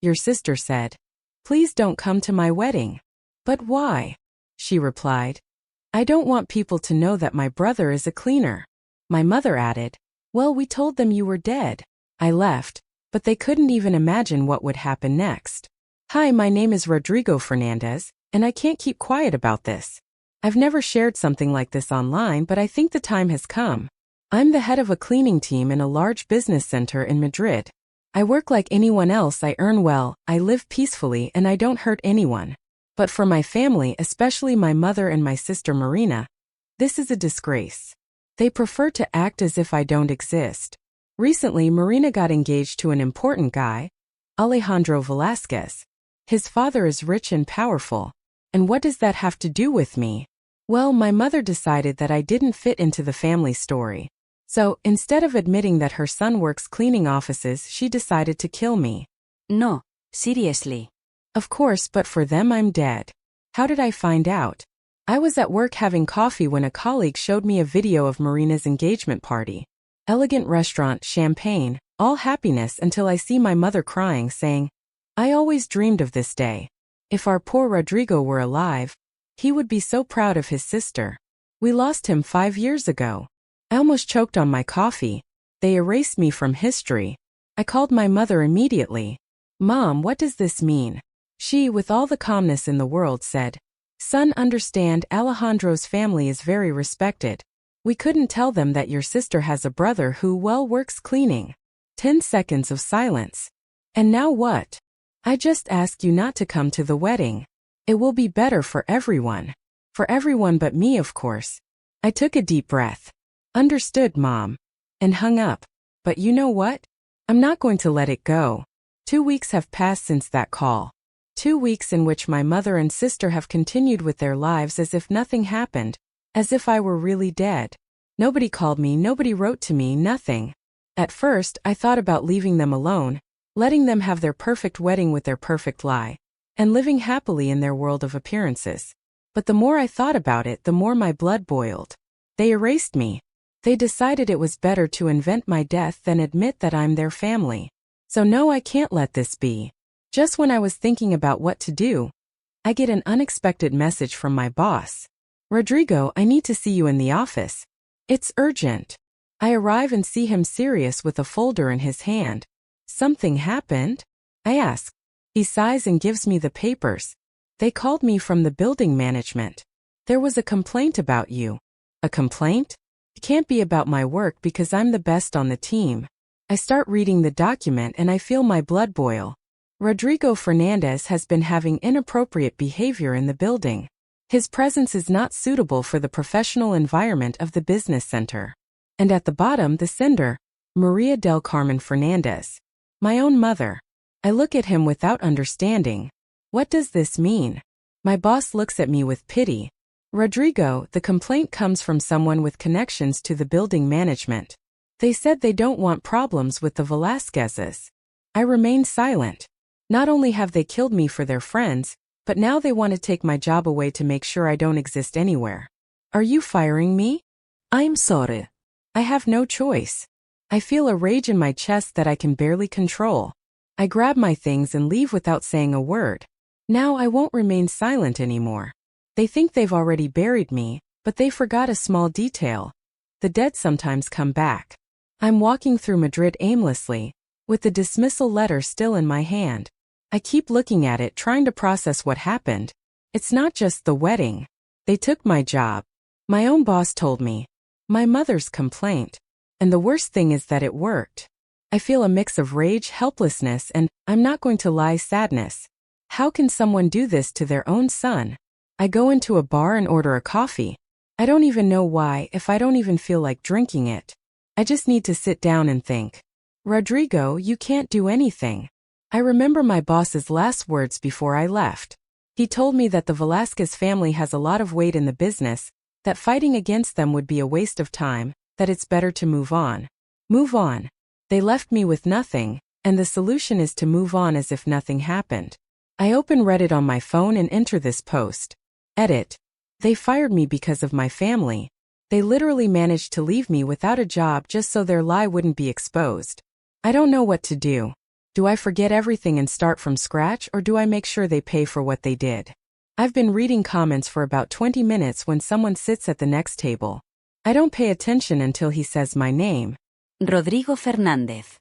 Your sister said, "Please don't come to my wedding." "But why?" she replied. "I don't want people to know that my brother is a cleaner." My mother added, "Well, we told them you were dead." I left, but they couldn't even imagine what would happen next. Hi, my name is Rodrigo Fernandez, and I can't keep quiet about this. I've never shared something like this online, but I think the time has come. I'm the head of a cleaning team in a large business center in Madrid. I work like anyone else, I earn well, I live peacefully, and I don't hurt anyone. But for my family, especially my mother and my sister Marina, this is a disgrace. They prefer to act as if I don't exist. Recently, Marina got engaged to an important guy, Alejandro Velasquez. His father is rich and powerful. And what does that have to do with me? Well, my mother decided that I didn't fit into the family story. So, instead of admitting that her son works cleaning offices, she decided to kill me. No, seriously. Of course, but for them I'm dead. How did I find out? I was at work having coffee when a colleague showed me a video of Marina's engagement party. Elegant restaurant, champagne, all happiness until I see my mother crying saying, "I always dreamed of this day. If our poor Rodrigo were alive, he would be so proud of his sister. We lost him 5 years ago." I almost choked on my coffee. They erased me from history. I called my mother immediately. "Mom, what does this mean?" She, with all the calmness in the world, said, "Son, understand, Alejandro's family is very respected. We couldn't tell them that your sister has a brother who, well, works cleaning." 10 seconds of silence. "And now what?" "I just ask you not to come to the wedding. It will be better for everyone. For everyone but me, of course." I took a deep breath. "Understood, Mom," and hung up. But you know what? I'm not going to let it go. 2 weeks have passed since that call. 2 weeks in which my mother and sister have continued with their lives as if nothing happened, as if I were really dead. Nobody called me, nobody wrote to me, nothing. At first, I thought about leaving them alone, letting them have their perfect wedding with their perfect lie, and living happily in their world of appearances. But the more I thought about it, the more my blood boiled. They erased me. They decided it was better to invent my death than admit that I'm their family. So no, I can't let this be. Just when I was thinking about what to do, I get an unexpected message from my boss. "Rodrigo, I need to see you in the office. It's urgent." I arrive and see him serious with a folder in his hand. "Something happened?" I ask. He sighs and gives me the papers. "They called me from the building management. There was a complaint about you." "A complaint?" "It can't be about my work because I'm the best on the team." I start reading the document and I feel my blood boil. Rodrigo Fernandez has been having inappropriate behavior in the building. His presence is not suitable for the professional environment of the business center. And at the bottom, the sender, Maria del Carmen Fernandez. My own mother. I look at him without understanding. What does this mean? My boss looks at me with pity. "Rodrigo, the complaint comes from someone with connections to the building management. They said they don't want problems with the Velasquezes." I remain silent. Not only have they killed me for their friends, but now they want to take my job away to make sure I don't exist anywhere. "Are you firing me?" "I'm sorry." I have no choice. I feel a rage in my chest that I can barely control. I grab my things and leave without saying a word. Now I won't remain silent anymore. They think they've already buried me, but they forgot a small detail. The dead sometimes come back. I'm walking through Madrid aimlessly, with the dismissal letter still in my hand. I keep looking at it, trying to process what happened. It's not just the wedding. They took my job. My own boss told me. My mother's complaint. And the worst thing is that it worked. I feel a mix of rage, helplessness, and, I'm not going to lie, sadness. How can someone do this to their own son? I go into a bar and order a coffee. I don't even know why, if I don't even feel like drinking it. I just need to sit down and think. "Rodrigo, you can't do anything." I remember my boss's last words before I left. He told me that the Velasquez family has a lot of weight in the business, that fighting against them would be a waste of time, that it's better to move on. Move on. They left me with nothing, and the solution is to move on as if nothing happened. I open Reddit on my phone and enter this post. Edit. They fired me because of my family. They literally managed to leave me without a job just so their lie wouldn't be exposed. I don't know what to do. Do I forget everything and start from scratch, or do I make sure they pay for what they did? I've been reading comments for about 20 minutes when someone sits at the next table. I don't pay attention until he says my name. Rodrigo Fernández.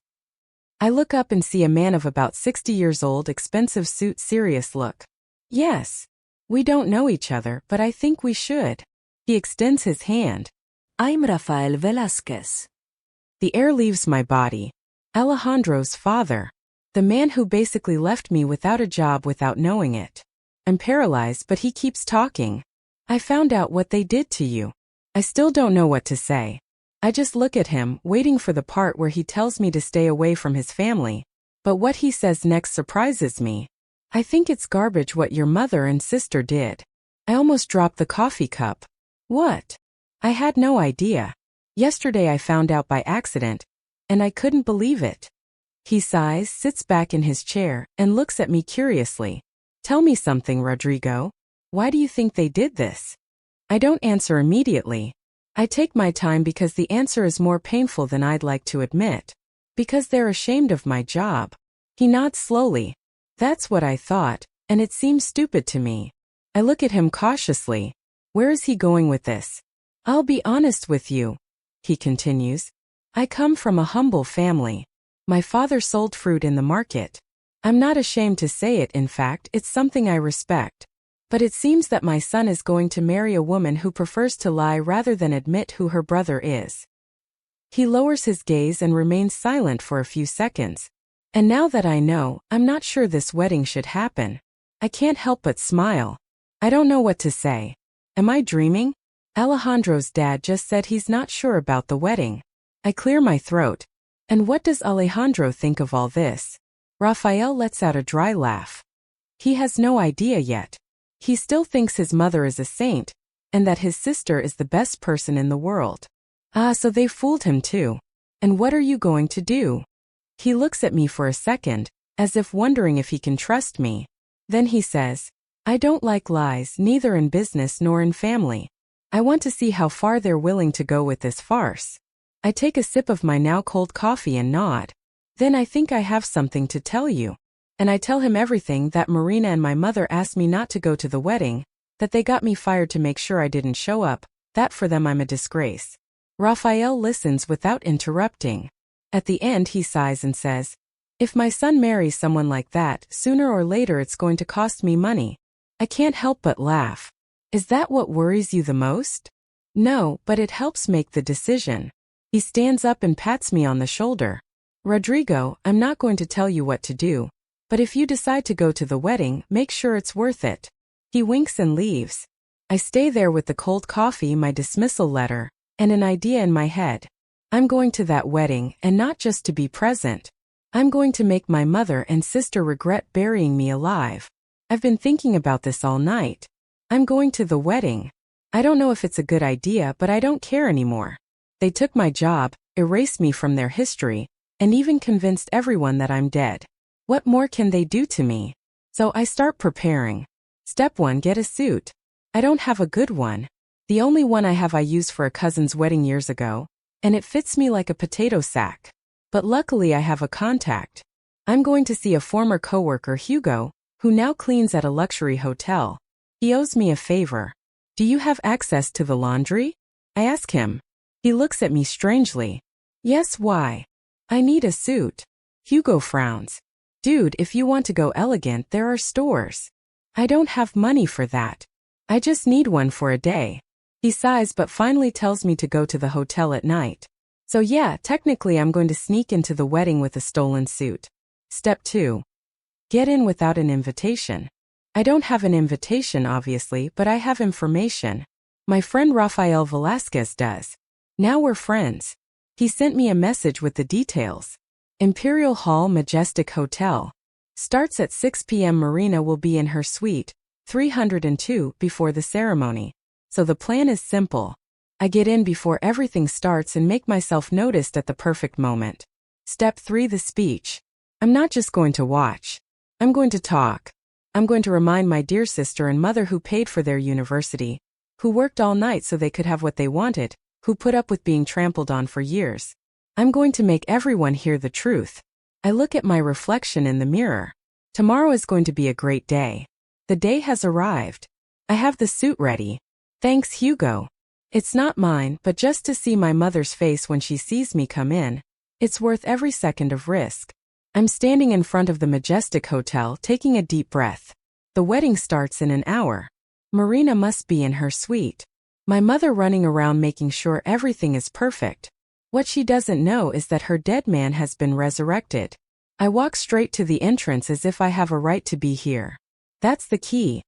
I look up and see a man of about 60 years old, expensive suit, serious look. Yes. We don't know each other, but I think we should. He extends his hand. I'm Rafael Velázquez. The air leaves my body. Alejandro's father. The man who basically left me without a job without knowing it. I'm paralyzed, but he keeps talking. I found out what they did to you. I still don't know what to say. I just look at him, waiting for the part where he tells me to stay away from his family. But what he says next surprises me. I think it's garbage what your mother and sister did. I almost dropped the coffee cup. What? I had no idea. Yesterday I found out by accident, and I couldn't believe it. He sighs, sits back in his chair, and looks at me curiously. Tell me something, Rodrigo. Why do you think they did this? I don't answer immediately. I take my time because the answer is more painful than I'd like to admit. Because they're ashamed of my job. He nods slowly. That's what I thought, and it seems stupid to me. I look at him cautiously. Where is he going with this? I'll be honest with you, he continues. I come from a humble family. My father sold fruit in the market. I'm not ashamed to say it, in fact, it's something I respect. But it seems that my son is going to marry a woman who prefers to lie rather than admit who her brother is. He lowers his gaze and remains silent for a few seconds. And now that I know, I'm not sure this wedding should happen. I can't help but smile. I don't know what to say. Am I dreaming? Alejandro's dad just said he's not sure about the wedding. I clear my throat. And what does Alejandro think of all this? Rafael lets out a dry laugh. He has no idea yet. He still thinks his mother is a saint, and that his sister is the best person in the world. Ah, so they fooled him too. And what are you going to do? He looks at me for a second, as if wondering if he can trust me. Then he says, I don't like lies, neither in business nor in family. I want to see how far they're willing to go with this farce. I take a sip of my now cold coffee and nod. Then I think I have something to tell you. And I tell him everything, that Marina and my mother asked me not to go to the wedding, that they got me fired to make sure I didn't show up, that for them I'm a disgrace. Rafael listens without interrupting. At the end he sighs and says, if my son marries someone like that, sooner or later it's going to cost me money. I can't help but laugh. Is that what worries you the most? No, but it helps make the decision. He stands up and pats me on the shoulder. Rodrigo, I'm not going to tell you what to do. But if you decide to go to the wedding, make sure it's worth it. He winks and leaves. I stay there with the cold coffee, my dismissal letter, and an idea in my head. I'm going to that wedding, and not just to be present. I'm going to make my mother and sister regret burying me alive. I've been thinking about this all night. I'm going to the wedding. I don't know if it's a good idea, but I don't care anymore. They took my job, erased me from their history, and even convinced everyone that I'm dead. What more can they do to me? So I start preparing. Step 1, get a suit. I don't have a good one. The only one I have I used for a cousin's wedding years ago, and it fits me like a potato sack. But luckily I have a contact. I'm going to see a former coworker, Hugo, who now cleans at a luxury hotel. He owes me a favor. Do you have access to the laundry? I ask him. He looks at me strangely. Yes, why? I need a suit. Hugo frowns. Dude, if you want to go elegant, there are stores. I don't have money for that. I just need one for a day. He sighs but finally tells me to go to the hotel at night. So yeah, technically I'm going to sneak into the wedding with a stolen suit. Step 2. Get in without an invitation. I don't have an invitation obviously, but I have information. My friend Rafael Velázquez does. Now we're friends. He sent me a message with the details. Imperial Hall Majestic Hotel. Starts at 6 p.m. Marina will be in her suite, 302, before the ceremony. So the plan is simple. I get in before everything starts and make myself noticed at the perfect moment. Step 3, the speech. I'm not just going to watch. I'm going to talk. I'm going to remind my dear sister and mother who paid for their university, who worked all night so they could have what they wanted, who put up with being trampled on for years. I'm going to make everyone hear the truth. I look at my reflection in the mirror. Tomorrow is going to be a great day. The day has arrived. I have the suit ready. Thanks, Hugo. It's not mine, but just to see my mother's face when she sees me come in, it's worth every second of risk. I'm standing in front of the Majestic Hotel, taking a deep breath. The wedding starts in an hour. Marina must be in her suite. My mother running around making sure everything is perfect. What she doesn't know is that her dead man has been resurrected. I walk straight to the entrance as if I have a right to be here. That's the key.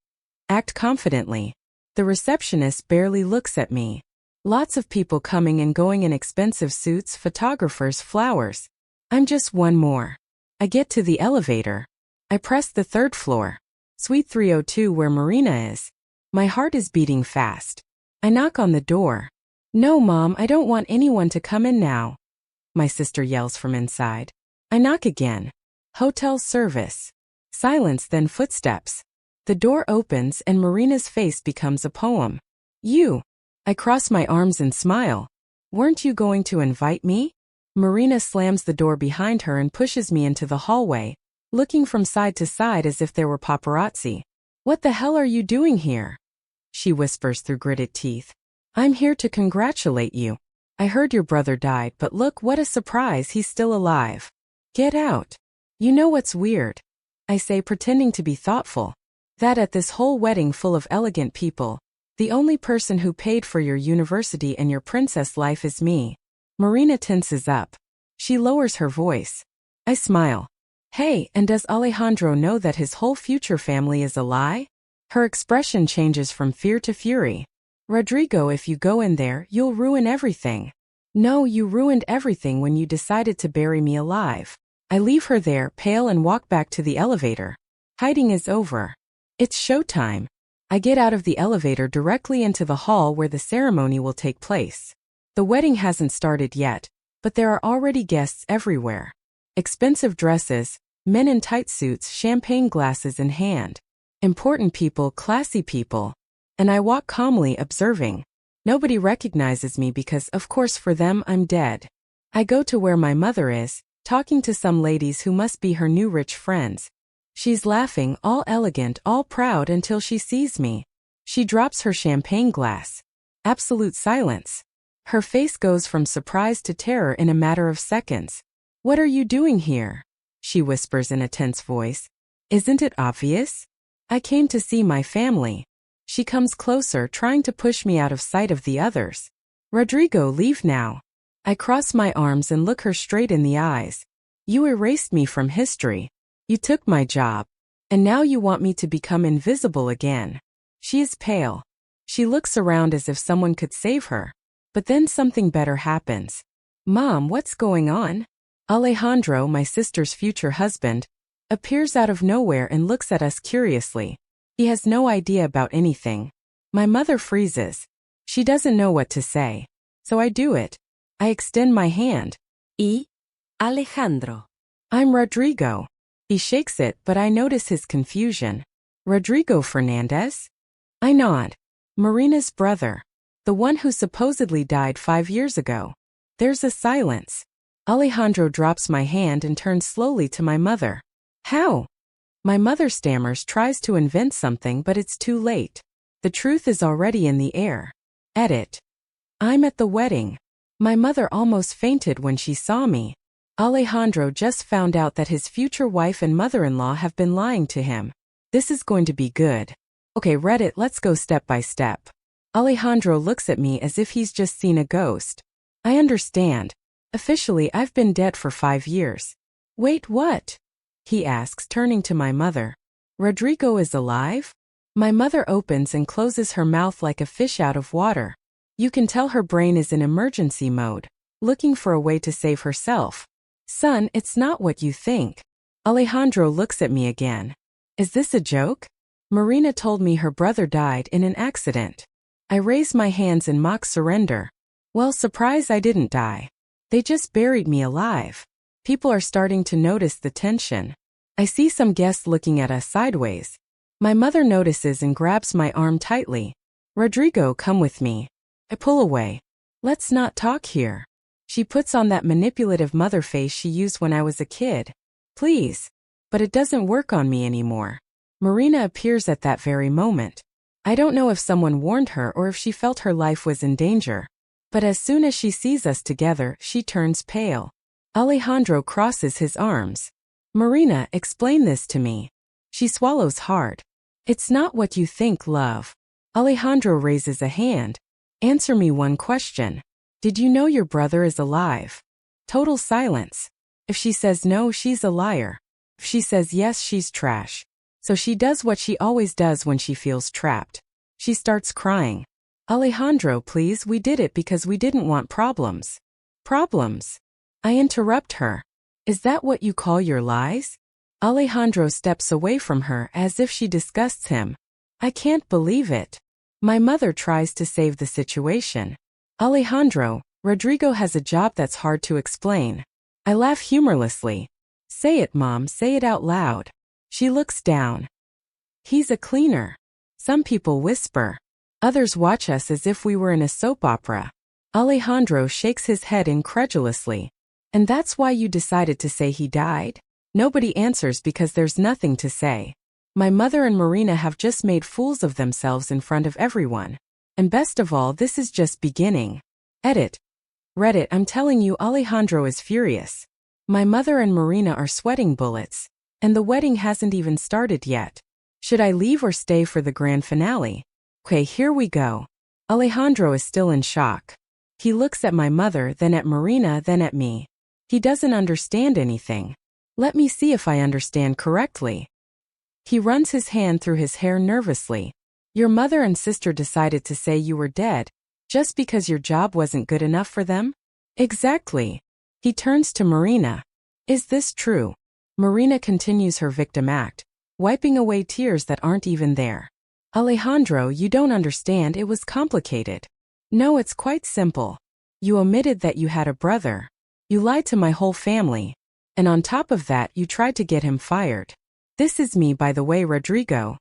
Act confidently. The receptionist barely looks at me. Lots of people coming and going in expensive suits, photographers, flowers. I'm just one more. I get to the elevator. I press the third floor. Suite 302 where Marina is. My heart is beating fast. I knock on the door. No, Mom, I don't want anyone to come in now. My sister yells from inside. I knock again. Hotel service. Silence, then footsteps. The door opens and Marina's face becomes a poem. You. I cross my arms and smile. Weren't you going to invite me? Marina slams the door behind her and pushes me into the hallway, looking from side to side as if there were paparazzi. What the hell are you doing here? She whispers through gritted teeth. I'm here to congratulate you. I heard your brother died, but look, what a surprise, he's still alive. Get out. You know what's weird? I say, pretending to be thoughtful. That at this whole wedding full of elegant people, the only person who paid for your university and your princess life is me. Marina tenses up. She lowers her voice. I smile. Hey, and does Alejandro know that his whole future family is a lie? Her expression changes from fear to fury. Rodrigo, if you go in there, you'll ruin everything. No, you ruined everything when you decided to bury me alive. I leave her there, pale, and walk back to the elevator. Hiding is over. It's showtime. I get out of the elevator directly into the hall where the ceremony will take place. The wedding hasn't started yet, but there are already guests everywhere. Expensive dresses, men in tight suits, champagne glasses in hand. Important people, classy people. And I walk calmly, observing. Nobody recognizes me because, of course, for them, I'm dead. I go to where my mother is, talking to some ladies who must be her new rich friends. She's laughing, all elegant, all proud until she sees me. She drops her champagne glass. Absolute silence. Her face goes from surprise to terror in a matter of seconds. What are you doing here? She whispers in a tense voice. Isn't it obvious? I came to see my family. She comes closer, trying to push me out of sight of the others. Rodrigo, leave now. I cross my arms and look her straight in the eyes. You erased me from history. You took my job. And now you want me to become invisible again. She is pale. She looks around as if someone could save her. But then something better happens. Mom, what's going on? Alejandro, my sister's future husband, appears out of nowhere and looks at us curiously. He has no idea about anything. My mother freezes. She doesn't know what to say. So I do it. I extend my hand. Y Alejandro. I'm Rodrigo. He shakes it, but I notice his confusion. Rodrigo Fernandez? I nod. Marina's brother. The one who supposedly died 5 years ago. There's a silence. Alejandro drops my hand and turns slowly to my mother. How? My mother stammers, tries to invent something, but it's too late. The truth is already in the air. Edit. I'm at the wedding. My mother almost fainted when she saw me. Alejandro just found out that his future wife and mother-in-law have been lying to him. This is going to be good. Okay, Reddit, let's go step by step. Alejandro looks at me as if he's just seen a ghost. I understand. Officially, I've been dead for 5 years. Wait, what? He asks, turning to my mother. Rodrigo is alive? My mother opens and closes her mouth like a fish out of water. You can tell her brain is in emergency mode, looking for a way to save herself. Son, it's not what you think. Alejandro looks at me again. Is this a joke? Marina told me her brother died in an accident. I raise my hands in mock surrender. Well, surprise, I didn't die. They just buried me alive. People are starting to notice the tension. I see some guests looking at us sideways. My mother notices and grabs my arm tightly. Rodrigo, come with me. I pull away. Let's not talk here. She puts on that manipulative mother face she used when I was a kid. Please. But it doesn't work on me anymore. Marina appears at that very moment. I don't know if someone warned her or if she felt her life was in danger. But as soon as she sees us together, she turns pale. Alejandro crosses his arms. Marina, explain this to me. She swallows hard. It's not what you think, love. Alejandro raises a hand. Answer me one question. Did you know your brother is alive? Total silence. If she says no, she's a liar. If she says yes, she's trash. So she does what she always does when she feels trapped. She starts crying. Alejandro, please, we did it because we didn't want problems. Problems? I interrupt her. Is that what you call your lies? Alejandro steps away from her as if she disgusts him. I can't believe it. My mother tries to save the situation. Alejandro, Rodrigo has a job that's hard to explain. I laugh humorlessly. Say it, Mom, say it out loud. She looks down. He's a cleaner. Some people whisper. Others watch us as if we were in a soap opera. Alejandro shakes his head incredulously. And that's why you decided to say he died? Nobody answers because there's nothing to say. My mother and Marina have just made fools of themselves in front of everyone. And best of all, this is just beginning. Edit. Reddit, I'm telling you, Alejandro is furious. My mother and Marina are sweating bullets. And the wedding hasn't even started yet. Should I leave or stay for the grand finale? Okay, here we go. Alejandro is still in shock. He looks at my mother, then at Marina, then at me. He doesn't understand anything. Let me see if I understand correctly. He runs his hand through his hair nervously. Your mother and sister decided to say you were dead, just because your job wasn't good enough for them? Exactly. He turns to Marina. Is this true? Marina continues her victim act, wiping away tears that aren't even there. Alejandro, you don't understand, it was complicated. No, it's quite simple. You omitted that you had a brother. You lied to my whole family. And on top of that, you tried to get him fired. This is me, by the way, Rodrigo.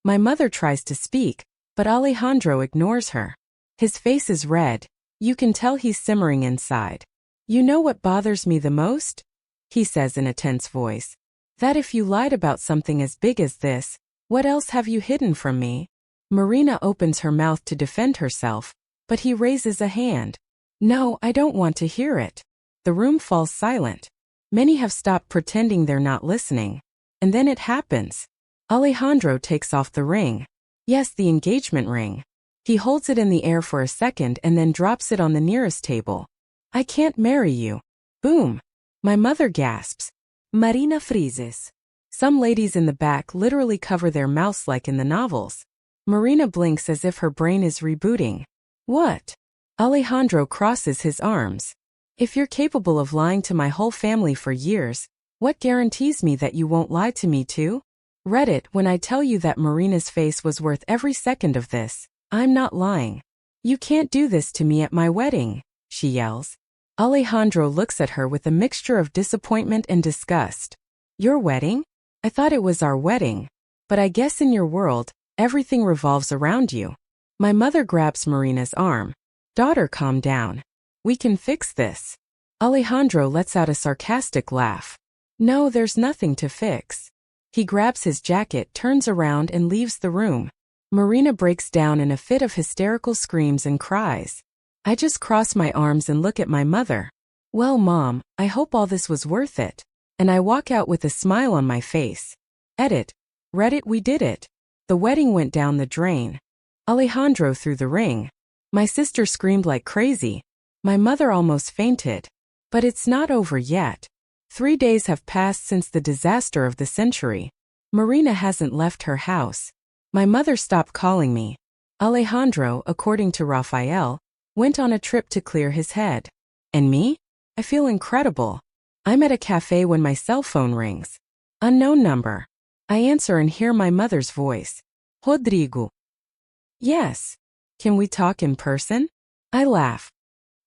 My mother tries to speak, but Alejandro ignores her. His face is red. You can tell he's simmering inside. You know what bothers me the most? He says in a tense voice. That if you lied about something as big as this, what else have you hidden from me? Marina opens her mouth to defend herself, but he raises a hand. No, I don't want to hear it. The room falls silent. Many have stopped pretending they're not listening. And then it happens. Alejandro takes off the ring. Yes, the engagement ring. He holds it in the air for a second and then drops it on the nearest table. I can't marry you. Boom. My mother gasps. Marina freezes. Some ladies in the back literally cover their mouths like in the novels. Marina blinks as if her brain is rebooting. What? Alejandro crosses his arms. If you're capable of lying to my whole family for years, what guarantees me that you won't lie to me too? Reddit, when I tell you that Marina's face was worth every second of this, I'm not lying. You can't do this to me at my wedding, she yells. Alejandro looks at her with a mixture of disappointment and disgust. Your wedding? I thought it was our wedding. But I guess in your world, everything revolves around you. My mother grabs Marina's arm. Daughter, calm down. We can fix this. Alejandro lets out a sarcastic laugh. No, there's nothing to fix. He grabs his jacket, turns around and leaves the room. Marina breaks down in a fit of hysterical screams and cries. I just cross my arms and look at my mother. Well, Mom, I hope all this was worth it. And I walk out with a smile on my face. Edit. Reddit, we did it. The wedding went down the drain. Alejandro threw the ring. My sister screamed like crazy. My mother almost fainted. But it's not over yet. 3 days have passed since the disaster of the century. Marina hasn't left her house. My mother stopped calling me. Alejandro, according to Rafael, went on a trip to clear his head. And me? I feel incredible. I'm at a cafe when my cell phone rings. Unknown number. I answer and hear my mother's voice. Rodrigo. Yes. Can we talk in person? I laugh.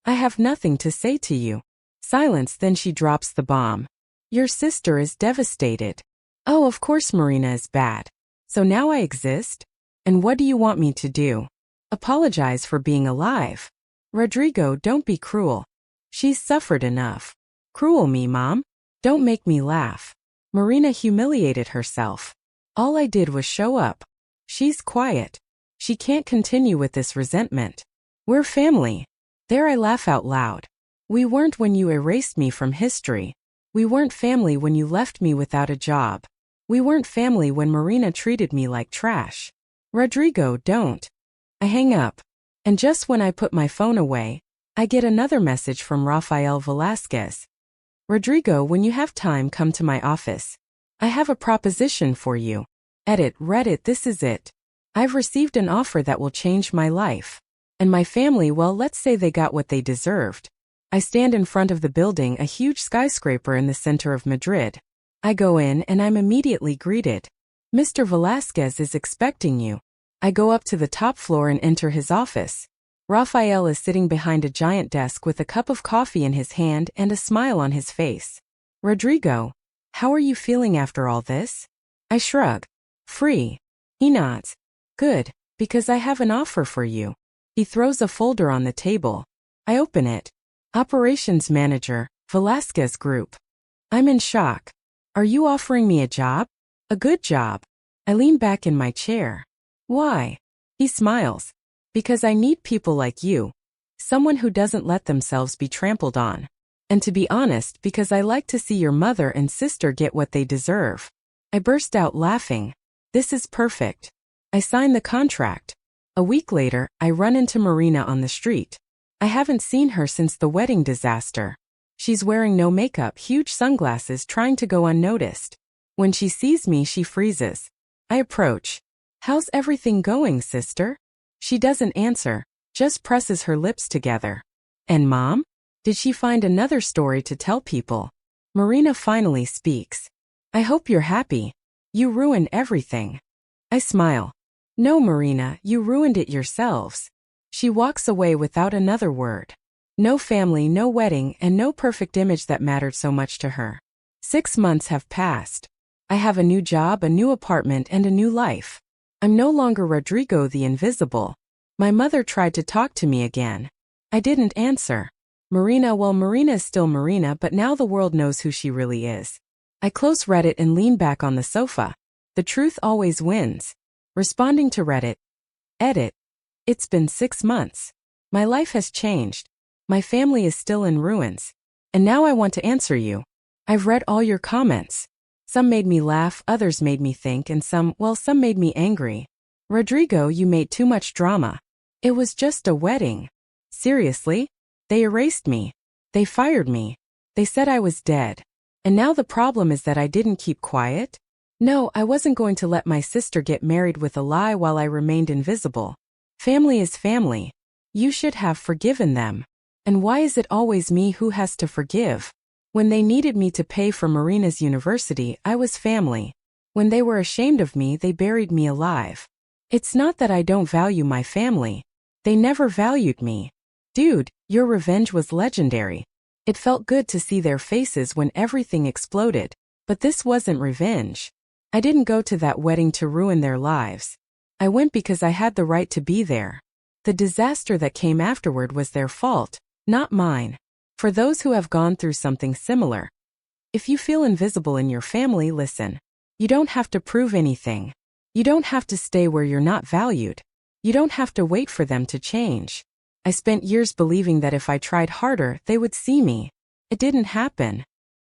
I have nothing to say to you. Silence, then she drops the bomb. Your sister is devastated. Oh, of course Marina is bad. So now I exist? And what do you want me to do? Apologize for being alive. Rodrigo, don't be cruel. She's suffered enough. Cruel me, Mom? Don't make me laugh. Marina humiliated herself. All I did was show up. She's quiet. She can't continue with this resentment. We're family. There I laugh out loud. We weren't when you erased me from history. We weren't family when you left me without a job. We weren't family when Marina treated me like trash. Rodrigo, don't. I hang up. And just when I put my phone away, I get another message from Rafael Velasquez. Rodrigo, when you have time, come to my office. I have a proposition for you. Edit, Reddit, this is it. I've received an offer that will change my life. And my family, well, let's say they got what they deserved. I stand in front of the building, a huge skyscraper in the center of Madrid. I go in and I'm immediately greeted. Mr. Velasquez is expecting you. I go up to the top floor and enter his office. Rafael is sitting behind a giant desk with a cup of coffee in his hand and a smile on his face. Rodrigo, how are you feeling after all this? I shrug. Free. He nods. Good, because I have an offer for you. He throws a folder on the table. I open it. Operations Manager, Velasquez Group. I'm in shock. Are you offering me a job? A good job. I lean back in my chair. Why? He smiles. Because I need people like you. Someone who doesn't let themselves be trampled on. And to be honest, because I like to see your mother and sister get what they deserve. I burst out laughing. This is perfect. I sign the contract. A week later, I run into Marina on the street. I haven't seen her since the wedding disaster. She's wearing no makeup, huge sunglasses, trying to go unnoticed. When she sees me, she freezes. I approach. How's everything going, sister? She doesn't answer, just presses her lips together. And Mom? Did she find another story to tell people? Marina finally speaks. I hope you're happy. You ruined everything. I smile. No, Marina, you ruined it yourselves. She walks away without another word. No family, no wedding, and no perfect image that mattered so much to her. 6 months have passed. I have a new job, a new apartment, and a new life. I'm no longer Rodrigo the Invisible. My mother tried to talk to me again. I didn't answer. Marina, well, Marina is still Marina, but now the world knows who she really is. I close Reddit and lean back on the sofa. The truth always wins. Responding to Reddit. Edit. It's been 6 months. My life has changed. My family is still in ruins. And now I want to answer you. I've read all your comments. Some made me laugh, others made me think, and some made me angry. Rodrigo, you made too much drama. It was just a wedding. Seriously? They erased me. They fired me. They said I was dead. And now the problem is that I didn't keep quiet? No, I wasn't going to let my sister get married with a lie while I remained invisible. Family is family. You should have forgiven them. And why is it always me who has to forgive? When they needed me to pay for Marina's university, I was family. When they were ashamed of me, they buried me alive. It's not that I don't value my family. They never valued me. Dude, your revenge was legendary. It felt good to see their faces when everything exploded. But this wasn't revenge. I didn't go to that wedding to ruin their lives. I went because I had the right to be there. The disaster that came afterward was their fault, not mine. For those who have gone through something similar, if you feel invisible in your family, listen. You don't have to prove anything. You don't have to stay where you're not valued. You don't have to wait for them to change. I spent years believing that if I tried harder, they would see me. It didn't happen.